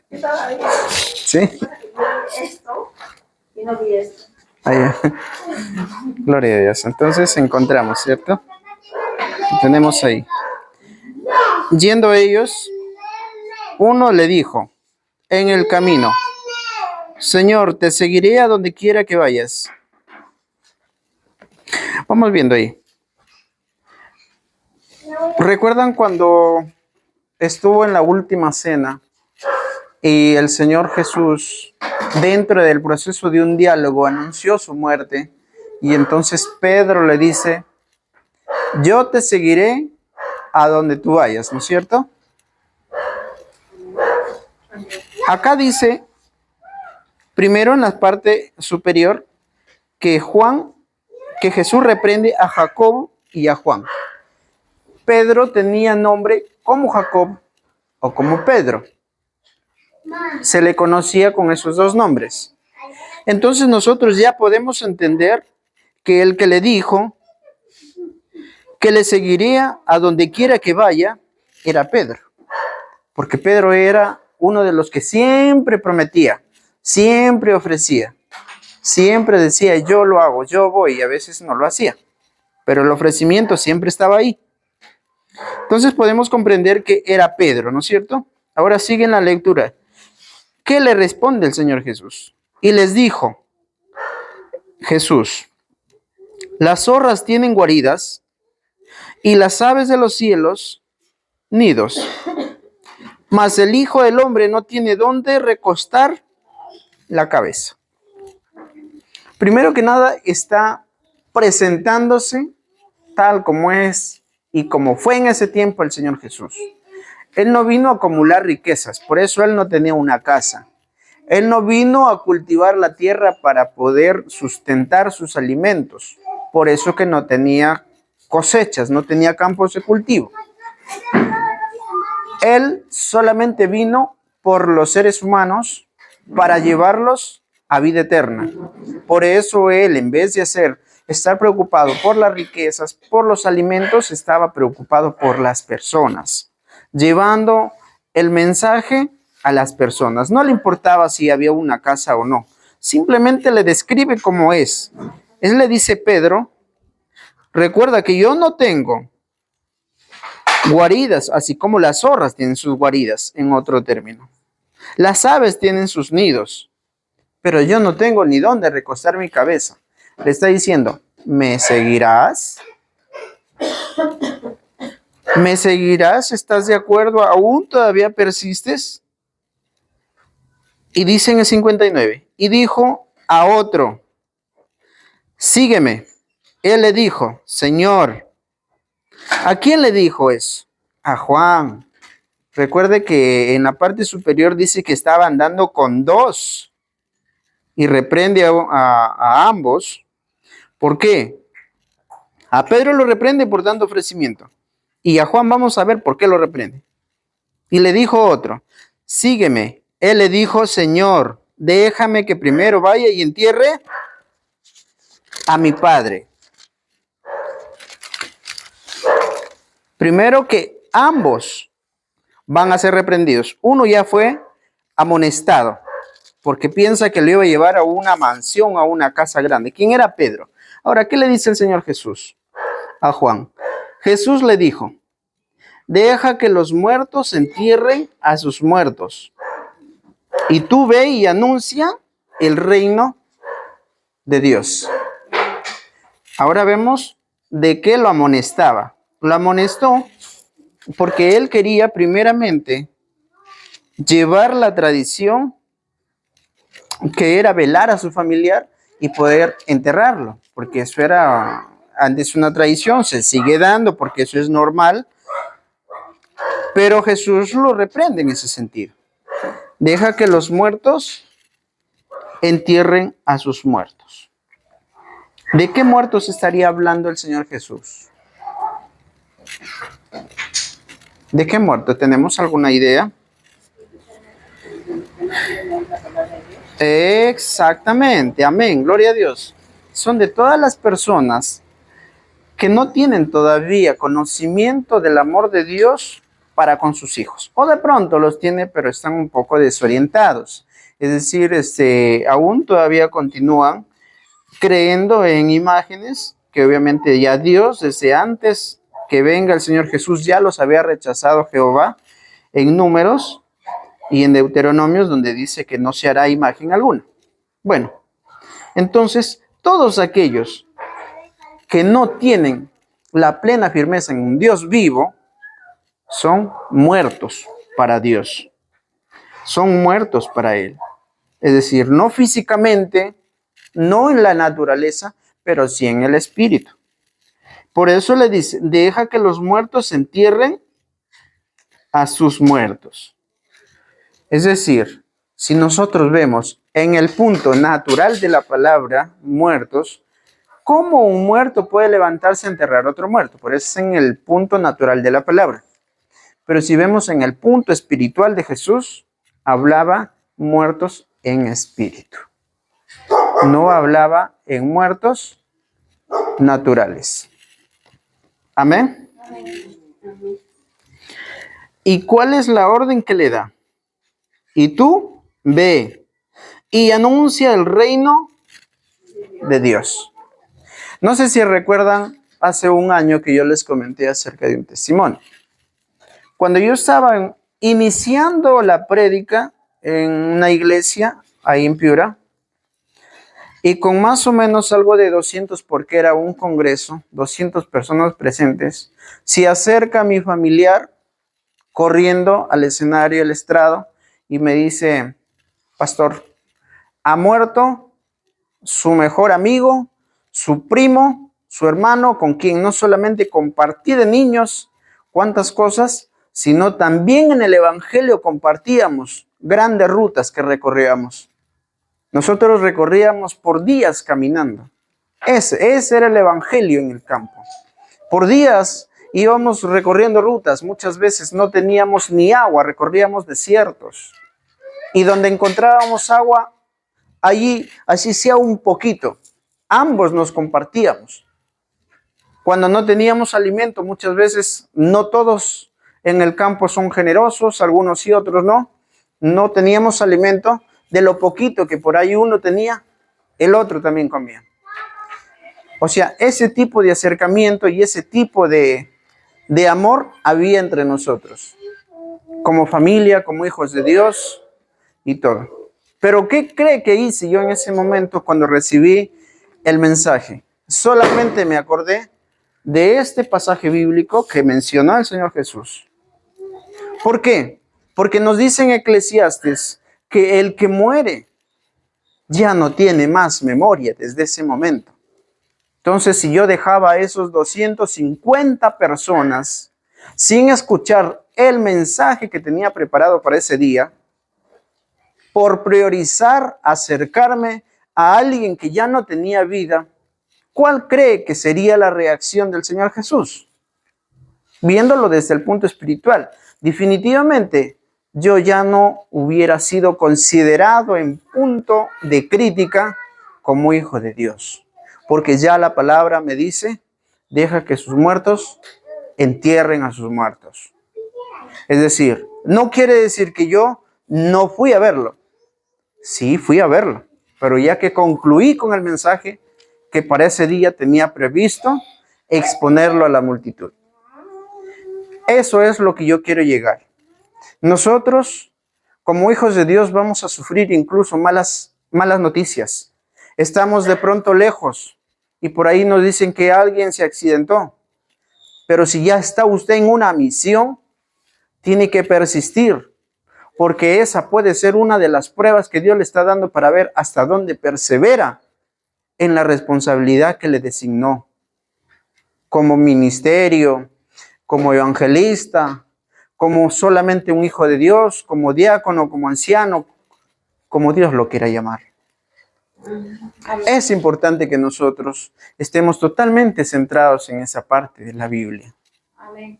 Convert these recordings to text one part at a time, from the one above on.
¿Sí? Esto y no vi esto. Ahí. Gloria a Dios. Entonces encontramos, ¿cierto? Tenemos ahí. Yendo ellos, uno le dijo en el camino: Señor, te seguiré a donde quiera que vayas. Vamos viendo ahí. ¿Recuerdan cuando estuvo en la última cena y el Señor Jesús, dentro del proceso de un diálogo, anunció su muerte? Y entonces Pedro le dice: yo te seguiré a donde tú vayas, ¿no es cierto? Acá dice, primero en la parte superior, que Jesús reprende a Jacob y a Juan. Pedro tenía nombre como Jacob o como Pedro. Se le conocía con esos dos nombres. Entonces nosotros ya podemos entender que el que le dijo que le seguiría a donde quiera que vaya era Pedro. Porque Pedro era uno de los que siempre prometía, siempre ofrecía, siempre decía: yo lo hago, yo voy, y a veces no lo hacía. Pero el ofrecimiento siempre estaba ahí. Entonces podemos comprender que era Pedro, ¿no es cierto? Ahora sigue en la lectura. ¿Qué le responde el Señor Jesús? Y les dijo Jesús: las zorras tienen guaridas y las aves de los cielos nidos, mas el Hijo del Hombre no tiene dónde recostar la cabeza. Primero que nada está presentándose tal como es y como fue en ese tiempo el Señor Jesús. Él no vino a acumular riquezas, por eso Él no tenía una casa. Él no vino a cultivar la tierra para poder sustentar sus alimentos, por eso que no tenía cosechas, no tenía campos de cultivo. Él solamente vino por los seres humanos para llevarlos a vida eterna. Por eso Él, en vez de estar preocupado por las riquezas, por los alimentos, estaba preocupado por las personas, llevando el mensaje a las personas. No le importaba si había una casa o no, simplemente le describe cómo es. Él le dice: Pedro, recuerda que yo no tengo guaridas, así como las zorras tienen sus guaridas, en otro término. Las aves tienen sus nidos, pero yo no tengo ni dónde recostar mi cabeza. Le está diciendo: ¿me seguirás? ¿Me seguirás? ¿Estás de acuerdo? ¿Aún todavía persistes? Y dice en el 59, y dijo a otro: sígueme. Él le dijo: Señor. ¿A quién le dijo eso? A Juan. Recuerde que en la parte superior dice que estaba andando con dos y reprende a ambos. ¿Por qué? A Pedro lo reprende por dando ofrecimiento. Y a Juan vamos a ver por qué lo reprende. Y le dijo otro: sígueme. Él le dijo: Señor, déjame que primero vaya y entierre a mi padre. Primero que ambos van a ser reprendidos. Uno ya fue amonestado porque piensa que le iba a llevar a una mansión, a una casa grande. ¿Quién era Pedro? Ahora, ¿qué le dice el Señor Jesús a Juan? Jesús le dijo: deja que los muertos entierren a sus muertos. Y tú ve y anuncia el reino de Dios. Ahora vemos de qué lo amonestaba. Lo amonestó porque él quería primeramente llevar la tradición, que era velar a su familiar y poder enterrarlo, porque eso era antes una tradición, se sigue dando porque eso es normal, pero Jesús lo reprende en ese sentido. Deja que los muertos entierren a sus muertos. ¿De qué muertos estaría hablando el Señor Jesús? ¿De qué muerto? ¿Tenemos alguna idea? Exactamente, amén, gloria a Dios. Son de todas las personas que no tienen todavía conocimiento del amor de Dios para con sus hijos. O de pronto los tiene, pero están un poco desorientados. Es decir, aún todavía continúan creyendo en imágenes que obviamente ya Dios, desde antes que venga el Señor Jesús, ya los había rechazado Jehová en Números y en Deuteronomios, donde dice que no se hará imagen alguna. Bueno, entonces, todos aquellos que no tienen la plena firmeza en un Dios vivo, son muertos para Dios. Son muertos para Él. Es decir, no físicamente, no en la naturaleza, pero sí en el espíritu. Por eso le dice, deja que los muertos entierren a sus muertos. Es decir, si nosotros vemos en el punto natural de la palabra muertos, ¿cómo un muerto puede levantarse a enterrar a otro muerto? Por eso es en el punto natural de la palabra. Pero si vemos en el punto espiritual de Jesús, hablaba muertos en espíritu. No hablaba en muertos naturales. Amén. ¿Y cuál es la orden que le da? Y tú ve y anuncia el reino de Dios. No sé si recuerdan, hace un año que yo les comenté acerca de un testimonio. Cuando yo estaba iniciando la prédica en una iglesia ahí en Piura, y con más o menos algo de 200, porque era un congreso, 200 personas presentes, se acerca mi familiar corriendo al escenario, al estrado, y me dice, pastor, ha muerto su mejor amigo, su primo, su hermano, con quien no solamente compartí de niños cuántas cosas, sino también en el evangelio compartíamos grandes rutas que recorríamos. Nosotros recorríamos por días caminando. Ese era el evangelio en el campo. Por días íbamos recorriendo rutas, muchas veces no teníamos ni agua, recorríamos desiertos. Y donde encontrábamos agua, allí, así sea un poquito, ambos nos compartíamos. Cuando no teníamos alimento, muchas veces no todos en el campo son generosos, algunos sí, otros no. No teníamos alimento, de lo poquito que por ahí uno tenía, el otro también comía. O sea, ese tipo de acercamiento y ese tipo de amor había entre nosotros, como familia, como hijos de Dios y todo. Pero ¿qué cree que hice yo en ese momento cuando recibí el mensaje? Solamente me acordé de este pasaje bíblico que mencionó el Señor Jesús. ¿Por qué? Porque nos dice en Eclesiastes que el que muere ya no tiene más memoria desde ese momento. Entonces, si yo dejaba a esos 250 personas sin escuchar el mensaje que tenía preparado para ese día, por priorizar acercarme a alguien que ya no tenía vida, ¿cuál cree que sería la reacción del Señor Jesús? Viéndolo desde el punto espiritual, definitivamente yo ya no hubiera sido considerado en punto de crítica como hijo de Dios. Porque ya la palabra me dice, deja que sus muertos entierren a sus muertos. Es decir, no quiere decir que yo no fui a verlo. Sí, fui a verlo. Pero ya que concluí con el mensaje que para ese día tenía previsto exponerlo a la multitud. Eso es lo que yo quiero llegar. Nosotros, como hijos de Dios, vamos a sufrir incluso malas noticias. Estamos de pronto lejos y por ahí nos dicen que alguien se accidentó. Pero si ya está usted en una misión, tiene que persistir, porque esa puede ser una de las pruebas que Dios le está dando para ver hasta dónde persevera en la responsabilidad que le designó como ministerio, como evangelista, como solamente un hijo de Dios, como diácono, como anciano, como Dios lo quiera llamar. Es importante que nosotros estemos totalmente centrados en esa parte de la Biblia. Amén.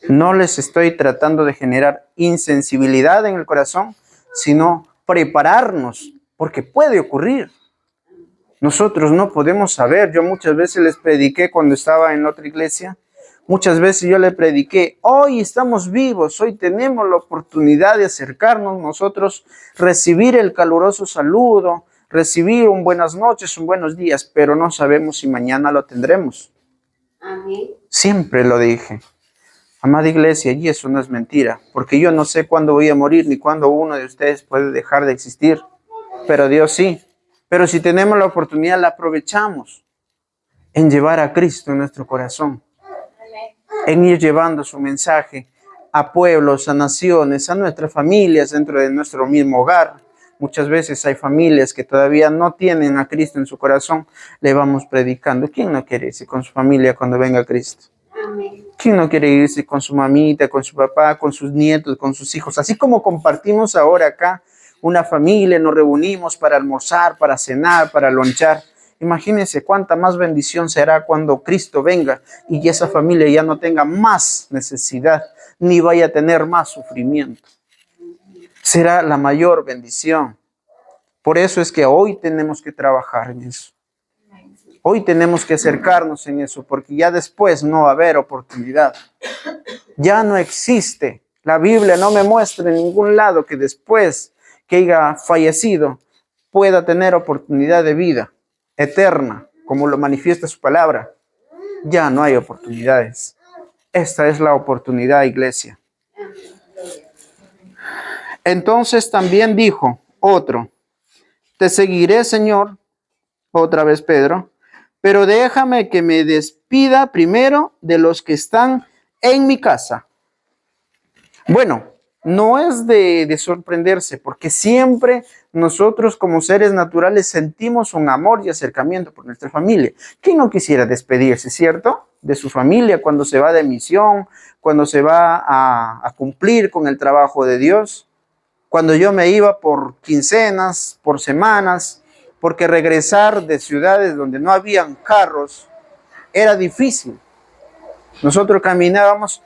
No les estoy tratando de generar insensibilidad en el corazón, sino prepararnos, porque puede ocurrir. Nosotros no podemos saber. Yo muchas veces les prediqué cuando estaba en otra iglesia, Muchas veces yo le prediqué, hoy estamos vivos, hoy tenemos la oportunidad de acercarnos nosotros, recibir el caluroso saludo, recibir un buenas noches, un buenos días, pero no sabemos si mañana lo tendremos. Amén. Siempre lo dije. Amada iglesia, y eso no es mentira, porque yo no sé cuándo voy a morir ni cuándo uno de ustedes puede dejar de existir, pero Dios sí. Pero si tenemos la oportunidad, la aprovechamos en llevar a Cristo en nuestro corazón, en ir llevando su mensaje a pueblos, a naciones, a nuestras familias dentro de nuestro mismo hogar. Muchas veces hay familias que todavía no tienen a Cristo en su corazón, le vamos predicando. ¿Quién no quiere irse con su familia cuando venga Cristo? Amén. ¿Quién no quiere irse con su mamita, con su papá, con sus nietos, con sus hijos? Así como compartimos ahora acá una familia, nos reunimos para almorzar, para cenar, para lonchar. Imagínense cuánta más bendición será cuando Cristo venga y esa familia ya no tenga más necesidad, ni vaya a tener más sufrimiento. Será la mayor bendición. Por eso es que hoy tenemos que trabajar en eso. Hoy tenemos que acercarnos en eso, porque ya después no va a haber oportunidad. Ya no existe. La Biblia no me muestra en ningún lado que después que haya fallecido pueda tener oportunidad de vida eterna, como lo manifiesta su palabra. Ya no hay oportunidades. Esta es la oportunidad, iglesia. Entonces también dijo otro, te seguiré, Señor, otra vez Pedro, pero déjame que me despida primero de los que están en mi casa. Bueno, no es de sorprenderse, porque siempre nosotros como seres naturales sentimos un amor y acercamiento por nuestra familia. ¿Quién no quisiera despedirse, cierto? De su familia cuando se va de misión, cuando se va a cumplir con el trabajo de Dios. Cuando yo me iba por quincenas, por semanas, porque regresar de ciudades donde no habían carros era difícil. Nosotros caminábamos,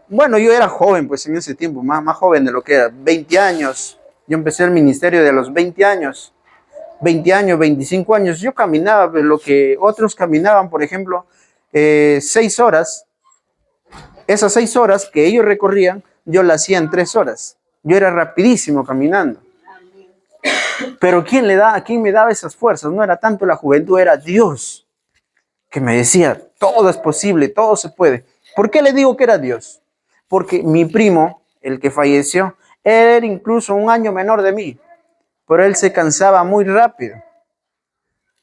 bueno, yo era joven pues en ese tiempo, más joven de lo que era, 20 años. Yo empecé el ministerio de los 20 años, 25 años. Yo caminaba lo que otros caminaban, por ejemplo, 6 horas. Esas 6 horas que ellos recorrían, yo las hacía en 3 horas. Yo era rapidísimo caminando. Pero ¿quién me daba esas fuerzas? No era tanto la juventud, era Dios, que me decía, todo es posible, todo se puede. ¿Por qué le digo que era Dios? Porque mi primo, el que falleció, era incluso un año menor de mí, pero él se cansaba muy rápido.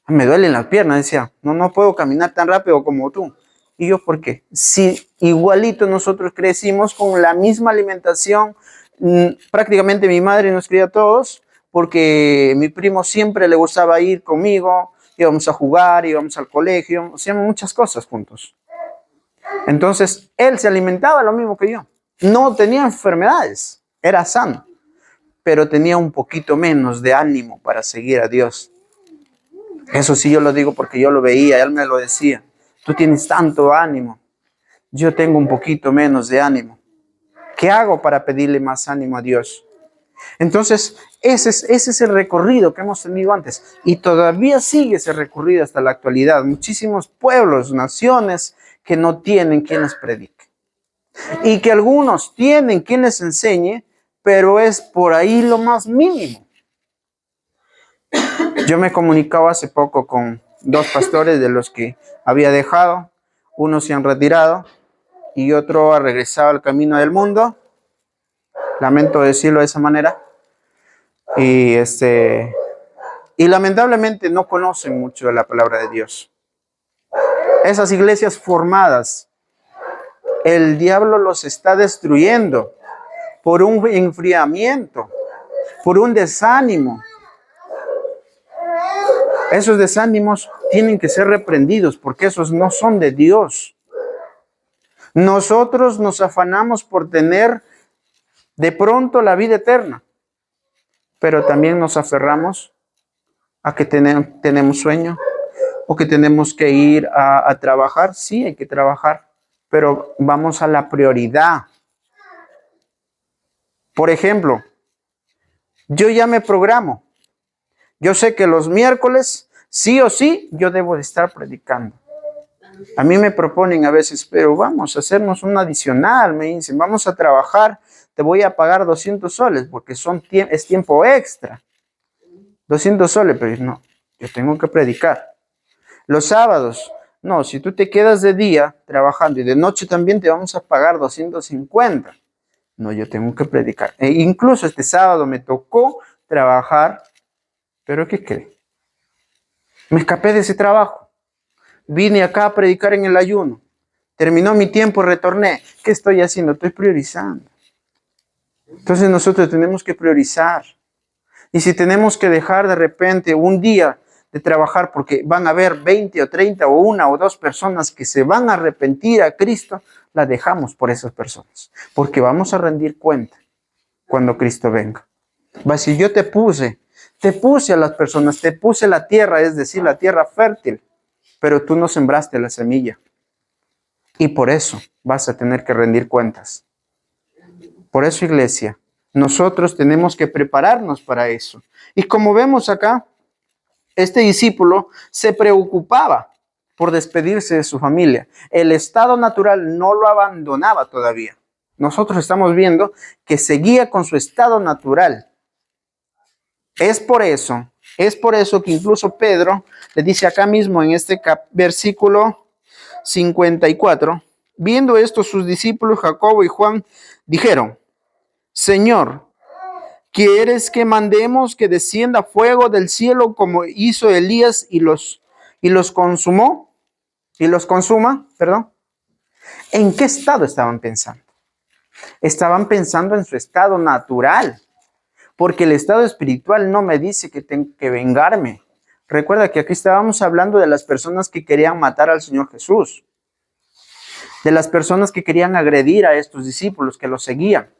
Me duelen las piernas, decía, no puedo caminar tan rápido como tú. ¿Y yo por qué? Si igualito nosotros crecimos con la misma alimentación, prácticamente mi madre nos cría a todos, porque mi primo siempre le gustaba ir conmigo, íbamos a jugar, íbamos al colegio, hacíamos muchas cosas juntos. Entonces, él se alimentaba lo mismo que yo. No tenía enfermedades, era sano, pero tenía un poquito menos de ánimo para seguir a Dios. Eso sí yo lo digo porque yo lo veía, él me lo decía. Tú tienes tanto ánimo, yo tengo un poquito menos de ánimo. ¿Qué hago para pedirle más ánimo a Dios? Entonces, ese es el recorrido que hemos tenido antes y todavía sigue ese recorrido hasta la actualidad. Muchísimos pueblos, naciones que no tienen quien les predique y que algunos tienen quien les enseñe, pero es por ahí lo más mínimo. Yo me comunicaba hace poco con 2 pastores de los que había dejado. Unos se han retirado y otro ha regresado al camino del mundo. Lamento decirlo de esa manera. Y lamentablemente no conocen mucho de la palabra de Dios. Esas iglesias formadas, el diablo los está destruyendo por un enfriamiento, por un desánimo. Esos desánimos tienen que ser reprendidos porque esos no son de Dios. Nosotros nos afanamos por tener de pronto la vida eterna, pero también nos aferramos a que tenemos sueño o que tenemos que ir a trabajar. Sí, hay que trabajar, pero vamos a la prioridad. Por ejemplo, yo ya me programo. Yo sé que los miércoles, sí o sí, yo debo de estar predicando. A mí me proponen a veces, pero vamos a hacernos un adicional, me dicen, vamos a trabajar, te voy a pagar 200 soles porque es tiempo extra. 200 soles, pero no, yo tengo que predicar. Los sábados, no, si tú te quedas de día trabajando y de noche también te vamos a pagar 250. No, yo tengo que predicar. E incluso este sábado me tocó trabajar, pero ¿qué cree? Me escapé de ese trabajo. Vine acá a predicar en el ayuno. Terminó mi tiempo, retorné. ¿Qué estoy haciendo? Estoy priorizando. Entonces nosotros tenemos que priorizar. Y si tenemos que dejar de repente un día de trabajar porque van a haber 20 o 30 o una o dos personas que se van a arrepentir a Cristo, la dejamos por esas personas. Porque vamos a rendir cuenta cuando Cristo venga. Va, si yo te puse a las personas, te puse la tierra, es decir, la tierra fértil, pero tú no sembraste la semilla. Y por eso vas a tener que rendir cuentas. Por eso, iglesia, nosotros tenemos que prepararnos para eso. Y como vemos acá, este discípulo se preocupaba por despedirse de su familia. El estado natural no lo abandonaba todavía. Nosotros estamos viendo que seguía con su estado natural. Es por eso que incluso Pedro le dice acá mismo en este versículo 54, viendo esto sus discípulos Jacobo y Juan dijeron, Señor, ¿quieres que mandemos que descienda fuego del cielo como hizo Elías y los consuma? ¿En qué estado estaban pensando? Estaban pensando en su estado natural, porque el estado espiritual no me dice que tengo que vengarme. Recuerda que aquí estábamos hablando de las personas que querían matar al Señor Jesús, de las personas que querían agredir a estos discípulos que los seguían.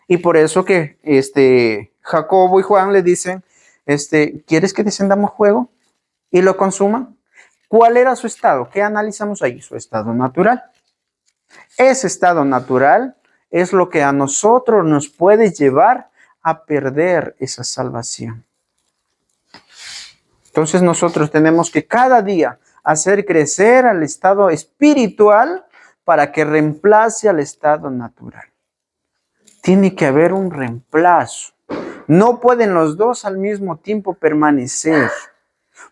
Y por eso que Jacobo y Juan le dicen, ¿quieres que descendamos fuego y lo consuman? ¿Cuál era su estado? ¿Qué analizamos ahí? Su estado natural. Ese estado natural es lo que a nosotros nos puede llevar a perder esa salvación. Entonces nosotros tenemos que cada día hacer crecer al estado espiritual para que reemplace al estado natural. Tiene que haber un reemplazo. No pueden los dos al mismo tiempo permanecer,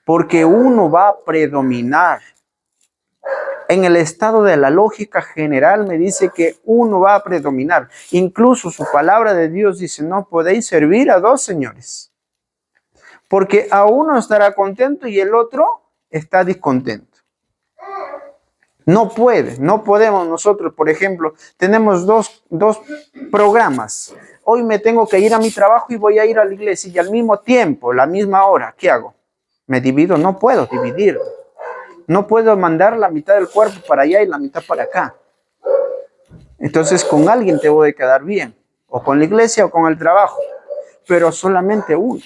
porque uno va a predominar. En el estado de la lógica general me dice que uno va a predominar. Incluso su palabra de Dios dice, no podéis servir a dos señores, porque a uno estará contento y el otro está descontento. No podemos nosotros, por ejemplo, tenemos dos programas. Hoy me tengo que ir a mi trabajo y voy a ir a la iglesia y al mismo tiempo, la misma hora, ¿qué hago? ¿Me divido? No puedo dividir. No puedo mandar la mitad del cuerpo para allá y la mitad para acá. Entonces con alguien te voy a quedar bien, o con la iglesia o con el trabajo, pero solamente uno.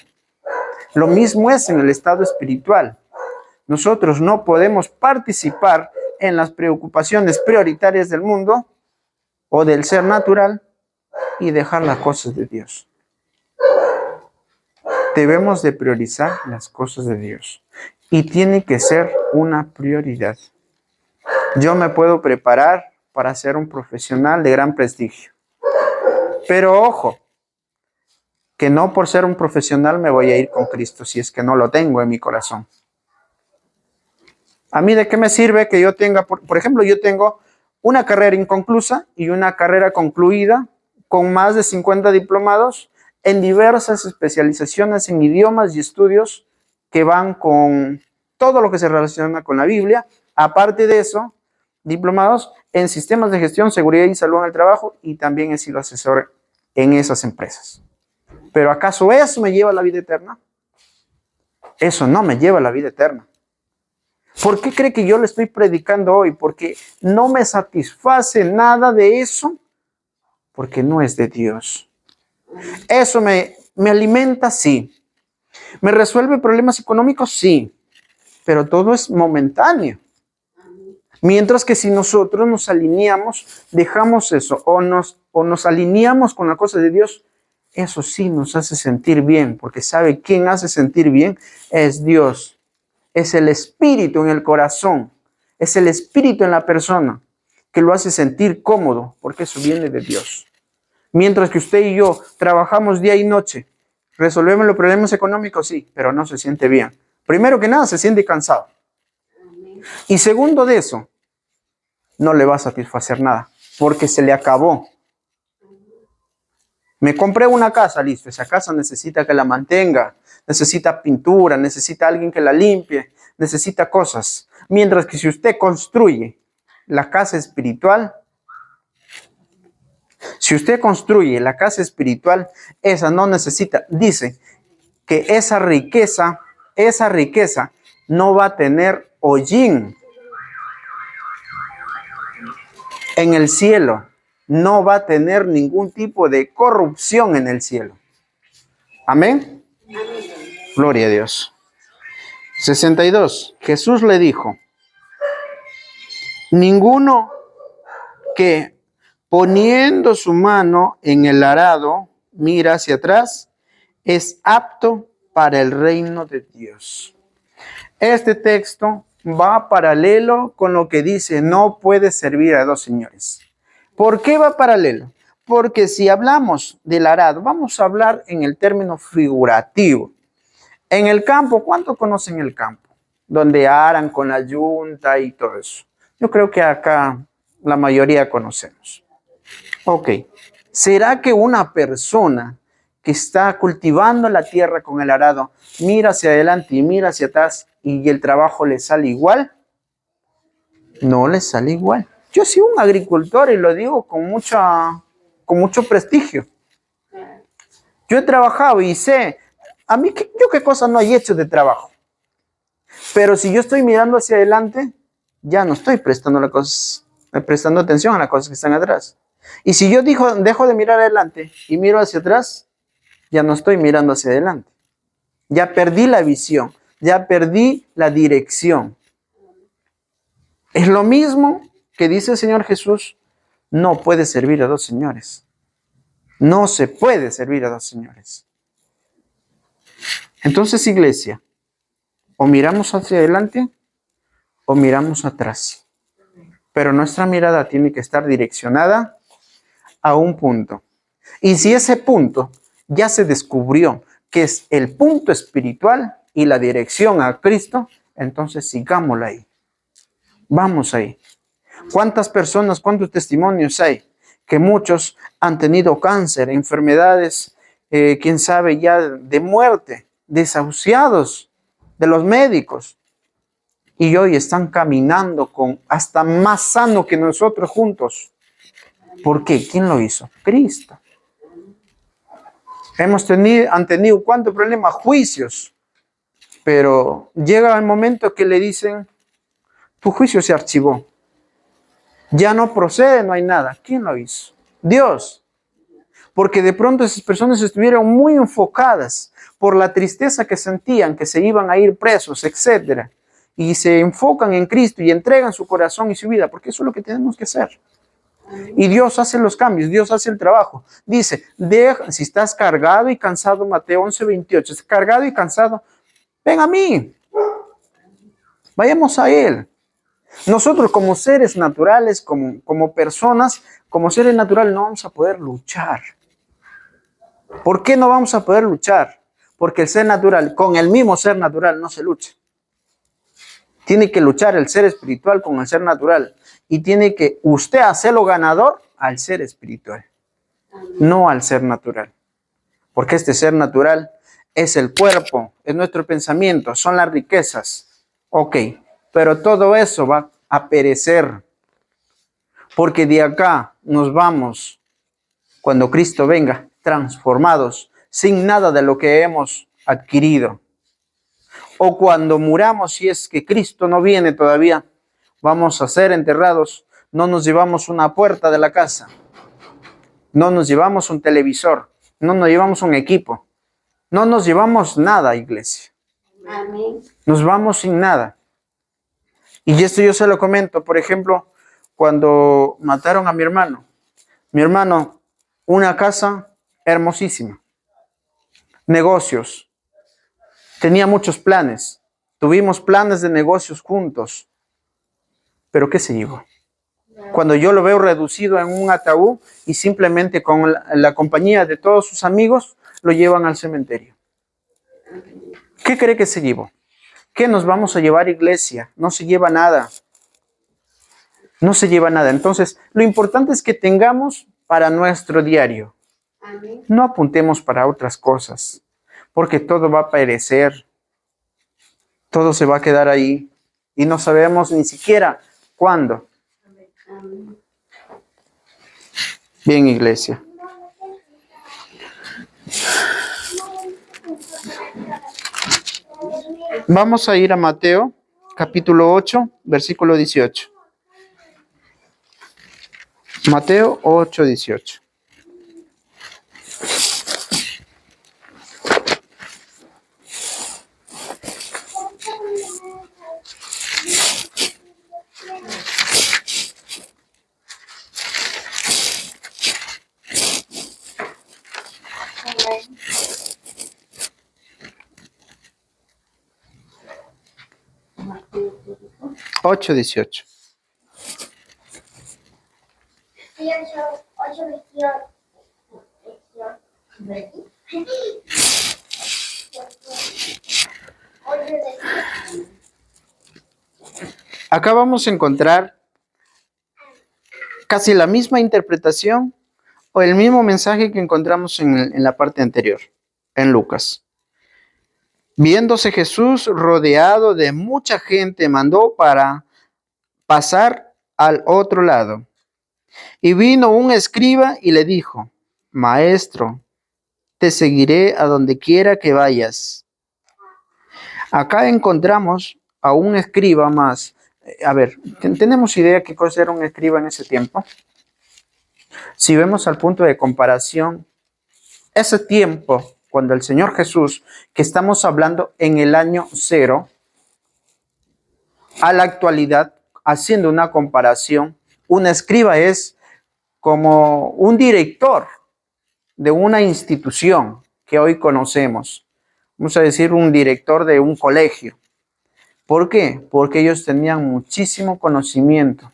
Lo mismo es en el estado espiritual. Nosotros no podemos participar en las preocupaciones prioritarias del mundo o del ser natural y dejar las cosas de Dios. Debemos de priorizar las cosas de Dios y tiene que ser una prioridad. Yo me puedo preparar para ser un profesional de gran prestigio, pero ojo, que no por ser un profesional me voy a ir con Cristo si es que no lo tengo en mi corazón. ¿A mí de qué me sirve que yo tenga, por ejemplo, yo tengo una carrera inconclusa y una carrera concluida con más de 50 diplomados en diversas especializaciones en idiomas y estudios que van con todo lo que se relaciona con la Biblia? Aparte de eso, diplomados en sistemas de gestión, seguridad y salud en el trabajo, y también he sido asesor en esas empresas. ¿Pero acaso eso me lleva a la vida eterna? Eso no me lleva a la vida eterna. ¿Por qué cree que yo le estoy predicando hoy? Porque no me satisface nada de eso, porque no es de Dios. Eso me alimenta, sí. ¿Me resuelve problemas económicos? Sí. Pero todo es momentáneo. Mientras que si nosotros nos alineamos, dejamos eso, o nos alineamos con la cosa de Dios, eso sí nos hace sentir bien, porque ¿sabe quién hace sentir bien? Es Dios. Es el Espíritu en el corazón Es el espíritu en la persona que lo hace sentir cómodo, porque eso viene de Dios. Mientras que usted y yo trabajamos día y noche, resolvemos los problemas económicos, sí, pero no se siente bien. Primero que nada, se siente cansado. Y segundo de eso, no le va a satisfacer nada, porque se le acabó. Me compré una casa, listo, esa casa necesita que la mantenga, necesita pintura, necesita alguien que la limpie, necesita cosas. Mientras que si usted construye la casa espiritual, esa no necesita, dice que esa riqueza no va a tener hollín en el cielo. No va a tener ningún tipo de corrupción en el cielo. Amén. Gloria a Dios. 62. Jesús le dijo, ninguno que poniendo su mano en el arado mira hacia atrás es apto para el reino de Dios. Este texto va paralelo con lo que dice no puede servir a dos señores. ¿Por qué va paralelo? Porque si hablamos del arado, vamos a hablar en el término figurativo. En el campo, ¿cuánto conocen el campo? Donde aran con la yunta y todo eso. Yo creo que acá la mayoría conocemos. Ok. ¿Será que una persona que está cultivando la tierra con el arado mira hacia adelante y mira hacia atrás y el trabajo le sale igual? No le sale igual. Yo soy un agricultor y lo digo con mucho prestigio. Yo he trabajado y sé, yo qué cosa no he hecho de trabajo. Pero si yo estoy mirando hacia adelante, ya no estoy prestando atención a las cosas que están atrás. Y si yo dejo de mirar adelante y miro hacia atrás, ya no estoy mirando hacia adelante. Ya perdí la visión, ya perdí la dirección. Es lo mismo que dice el Señor Jesús, no puede servir a dos señores. No se puede servir a dos señores. Entonces, iglesia, o miramos hacia adelante o miramos atrás. Pero nuestra mirada tiene que estar direccionada a un punto. Y si ese punto ya se descubrió que es el punto espiritual y la dirección a Cristo, entonces sigámosla ahí. Vamos ahí. ¿Cuántas personas, cuántos testimonios hay? Que muchos han tenido cáncer, enfermedades, quién sabe ya de muerte, desahuciados de los médicos. Y hoy están caminando hasta más sano que nosotros juntos. ¿Por qué? ¿Quién lo hizo? Cristo. Han tenido cuántos problemas, juicios. Pero llega el momento que le dicen, tu juicio se archivó. Ya no procede, no hay nada. ¿Quién lo hizo? Dios. Porque de pronto esas personas estuvieron muy enfocadas por la tristeza que sentían, que se iban a ir presos, etc. Y se enfocan en Cristo y entregan su corazón y su vida, porque eso es lo que tenemos que hacer. Y Dios hace los cambios, Dios hace el trabajo. Dice, si estás cargado y cansado, Mateo 11:28, estás cargado y cansado, ven a mí. Vayamos a Él. Nosotros como seres naturales, como personas, como seres naturales no vamos a poder luchar. ¿Por qué no vamos a poder luchar? Porque el ser natural, con el mismo ser natural no se lucha. Tiene que luchar el ser espiritual con el ser natural. Y tiene que usted hacerlo ganador al ser espiritual, no al ser natural. Porque este ser natural es el cuerpo, es nuestro pensamiento, son las riquezas. Ok, pero todo eso va a perecer. Porque de acá nos vamos, cuando Cristo venga, transformados, sin nada de lo que hemos adquirido. O cuando muramos, si es que Cristo no viene todavía, vamos a ser enterrados, no nos llevamos una puerta de la casa, no nos llevamos un televisor, no nos llevamos un equipo, no nos llevamos nada, iglesia. Amén. Nos vamos sin nada. Y esto yo se lo comento, por ejemplo, cuando mataron a mi hermano, una casa hermosísima, negocios, tenía muchos planes, tuvimos planes de negocios juntos. Pero ¿qué se llevó? Cuando yo lo veo reducido en un ataúd y simplemente con la compañía de todos sus amigos lo llevan al cementerio. ¿Qué cree que se llevó? ¿Qué nos vamos a llevar, iglesia? No se lleva nada. No se lleva nada. Entonces, lo importante es que tengamos para nuestro diario. Amén. No apuntemos para otras cosas, porque todo va a perecer. Todo se va a quedar ahí y no sabemos ni siquiera cuándo. Amén. Bien, iglesia. Vamos a ir a Mateo, capítulo 8, versículo 18. Mateo 8, 18. Ocho, 18. Acá vamos a encontrar casi la misma interpretación o el mismo mensaje que encontramos en la parte anterior, en Lucas. Viéndose Jesús rodeado de mucha gente, mandó para pasar al otro lado. Y vino un escriba y le dijo: Maestro, te seguiré a donde quiera que vayas. Acá encontramos a un escriba más. A ver, ¿tenemos idea qué cosa era un escriba en ese tiempo? Si vemos al punto de comparación, ese tiempo, cuando el Señor Jesús, que estamos hablando en el año 0, a la actualidad, haciendo una comparación, un escriba es como un director de una institución que hoy conocemos. Vamos a decir un director de un colegio. ¿Por qué? Porque ellos tenían muchísimo conocimiento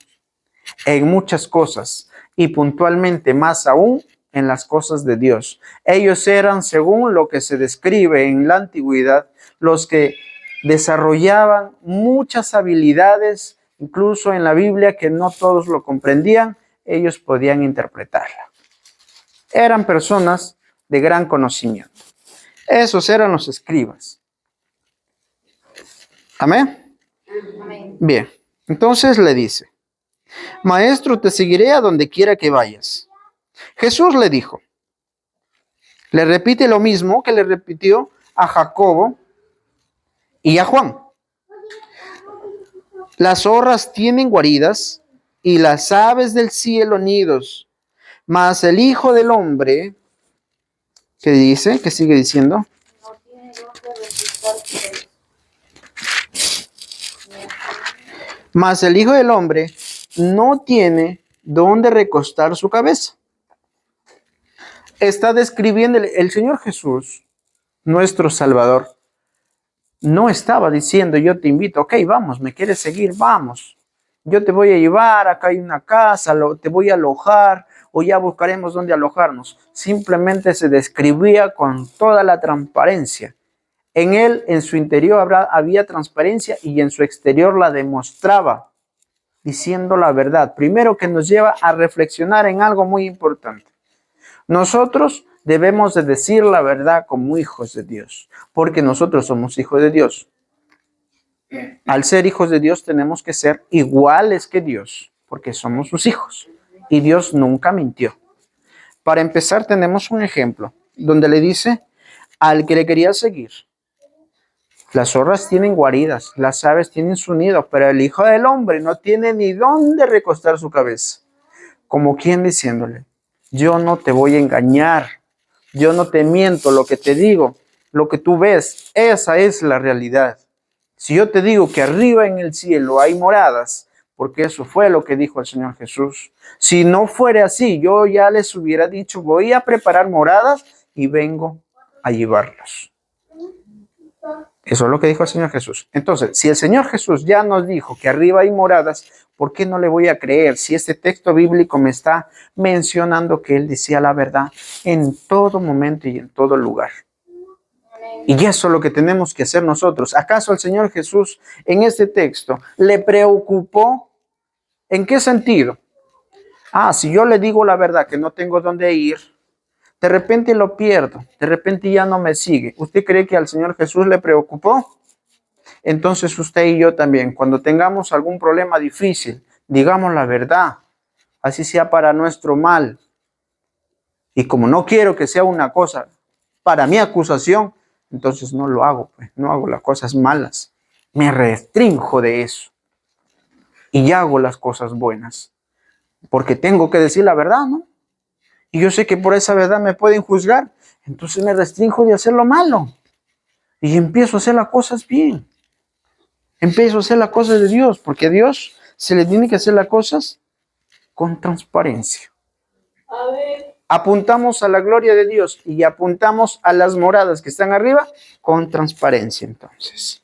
en muchas cosas y puntualmente más aún en las cosas de Dios. Ellos eran, según lo que se describe en la antigüedad, los que desarrollaban muchas habilidades, incluso en la Biblia, que no todos lo comprendían, ellos podían interpretarla. Eran personas de gran conocimiento. Esos eran los escribas. ¿Amén? Amén. Bien, entonces le dice: Maestro, te seguiré a donde quiera que vayas. Jesús le dijo, le repite lo mismo que le repitió a Jacobo y a Juan. Las zorras tienen guaridas y las aves del cielo nidos, mas el Hijo del Hombre, ¿qué dice? ¿Qué sigue diciendo? No tiene dónde recostar. Mas el Hijo del Hombre no tiene dónde recostar su cabeza. Está describiendo el Señor Jesús, nuestro Salvador. No estaba diciendo: yo te invito, ok, vamos, me quieres seguir, vamos. Yo te voy a llevar, acá hay una casa, te voy a alojar, o ya buscaremos dónde alojarnos. Simplemente se describía con toda la transparencia. En él, en su interior había transparencia y en su exterior la demostraba, diciendo la verdad. Primero, que nos lleva a reflexionar en algo muy importante. Nosotros debemos de decir la verdad como hijos de Dios, porque nosotros somos hijos de Dios. Al ser hijos de Dios tenemos que ser iguales que Dios, porque somos sus hijos. Y Dios nunca mintió. Para empezar, tenemos un ejemplo donde le dice al que le quería seguir: las zorras tienen guaridas, las aves tienen su nido, pero el Hijo del Hombre no tiene ni dónde recostar su cabeza. Como quien diciéndole: yo no te voy a engañar, yo no te miento, lo que te digo, lo que tú ves, esa es la realidad. Si yo te digo que arriba en el cielo hay moradas, porque eso fue lo que dijo el Señor Jesús. Si no fuera así, yo ya les hubiera dicho: voy a preparar moradas y vengo a llevarlos. Eso es lo que dijo el Señor Jesús. Entonces, si el Señor Jesús ya nos dijo que arriba hay moradas, ¿por qué no le voy a creer si este texto bíblico me está mencionando que Él decía la verdad en todo momento y en todo lugar? Y eso es lo que tenemos que hacer nosotros. ¿Acaso el Señor Jesús en este texto le preocupó? ¿En qué sentido? Si yo le digo la verdad que no tengo dónde ir, de repente lo pierdo, de repente ya no me sigue. ¿Usted cree que al Señor Jesús le preocupó? Entonces usted y yo también, cuando tengamos algún problema difícil, digamos la verdad, así sea para nuestro mal. Y como no quiero que sea una cosa para mi acusación, entonces no lo hago, pues, no hago las cosas malas. Me restrinjo de eso y hago las cosas buenas, porque tengo que decir la verdad, ¿no? Y yo sé que por esa verdad me pueden juzgar, entonces me restrinjo de hacer lo malo y empiezo a hacer las cosas bien. Empiezo a hacer las cosas de Dios, porque a Dios se le tiene que hacer las cosas con transparencia. Apuntamos a la gloria de Dios y apuntamos a las moradas que están arriba con transparencia, entonces.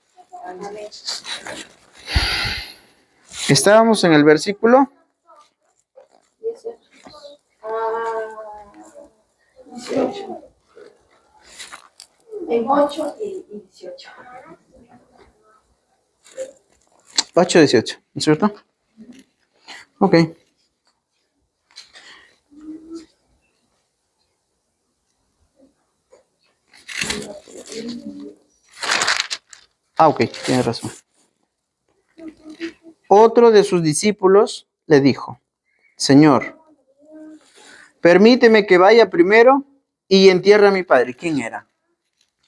Estábamos en el versículo 18. En 8 y 18. 8:18, ¿no es cierto? Ok. Ok, tiene razón. Otro de sus discípulos le dijo, Señor, permíteme que vaya primero y entierre a mi padre. ¿Quién era?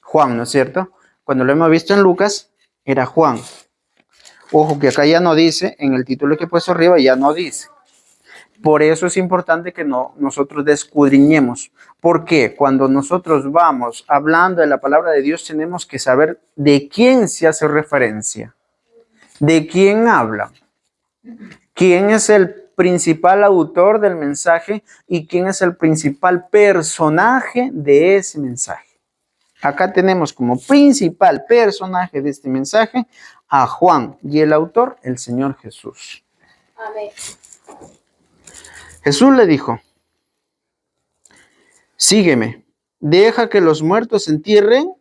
Juan, ¿no es cierto? Cuando lo hemos visto en Lucas, era Juan. Ojo que acá ya no dice, en el título que he puesto arriba ya no dice. Por eso es importante que nosotros descudriñemos. Porque cuando nosotros vamos hablando de la palabra de Dios, tenemos que saber de quién se hace referencia. ¿De quién habla? ¿Quién es el principal autor del mensaje y quién es el principal personaje de ese mensaje? Acá tenemos como principal personaje de este mensaje a Juan y el autor, el Señor Jesús. Amén. Jesús le dijo, sígueme, deja que los muertos entierren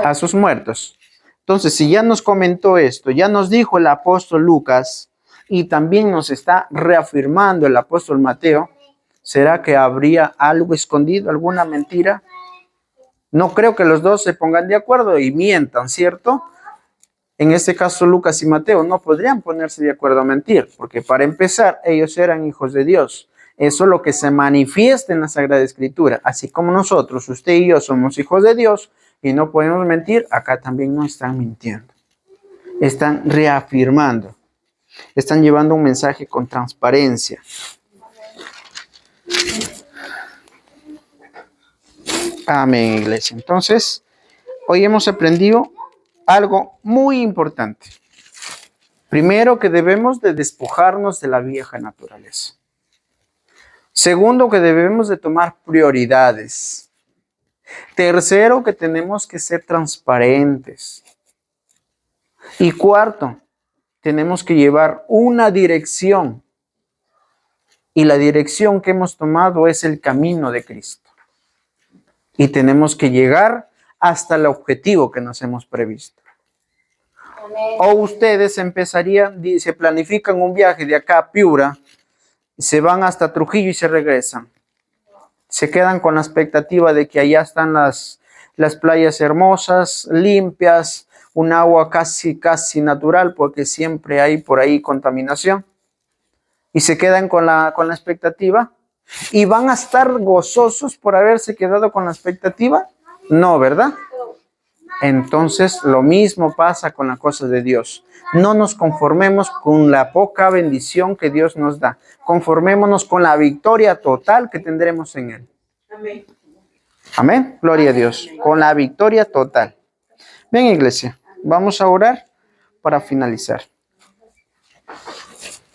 a sus muertos. Entonces, si ya nos comentó esto, ya nos dijo el apóstol Lucas y también nos está reafirmando el apóstol Mateo, ¿será que habría algo escondido, alguna mentira? No creo que los dos se pongan de acuerdo y mientan, ¿cierto? En este caso, Lucas y Mateo no podrían ponerse de acuerdo a mentir, porque para empezar, ellos eran hijos de Dios. Eso es lo que se manifiesta en la Sagrada Escritura. Así como nosotros, usted y yo, somos hijos de Dios y no podemos mentir, acá también no están mintiendo. Están reafirmando. Están llevando un mensaje con transparencia. Amén, iglesia. Entonces, hoy hemos aprendido algo muy importante. Primero, que debemos de despojarnos de la vieja naturaleza. Segundo, que debemos de tomar prioridades. Tercero, que tenemos que ser transparentes. Y cuarto, tenemos que llevar una dirección. Y la dirección que hemos tomado es el camino de Cristo. Y tenemos que llegar hasta el objetivo que nos hemos previsto. Amén. O ustedes empezarían, se planifican un viaje de acá a Piura, se van hasta Trujillo y se regresan. Se quedan con la expectativa de que allá están las playas hermosas, limpias, un agua casi natural, porque siempre hay por ahí contaminación. Y se quedan con la expectativa. ¿Y van a estar gozosos por haberse quedado con la expectativa? No, ¿verdad? Entonces, lo mismo pasa con la cosa de Dios. No nos conformemos con la poca bendición que Dios nos da. Conformémonos con la victoria total que tendremos en Él. Amén. Amén. Gloria a Dios. Con la victoria total. Ven, iglesia, vamos a orar para finalizar.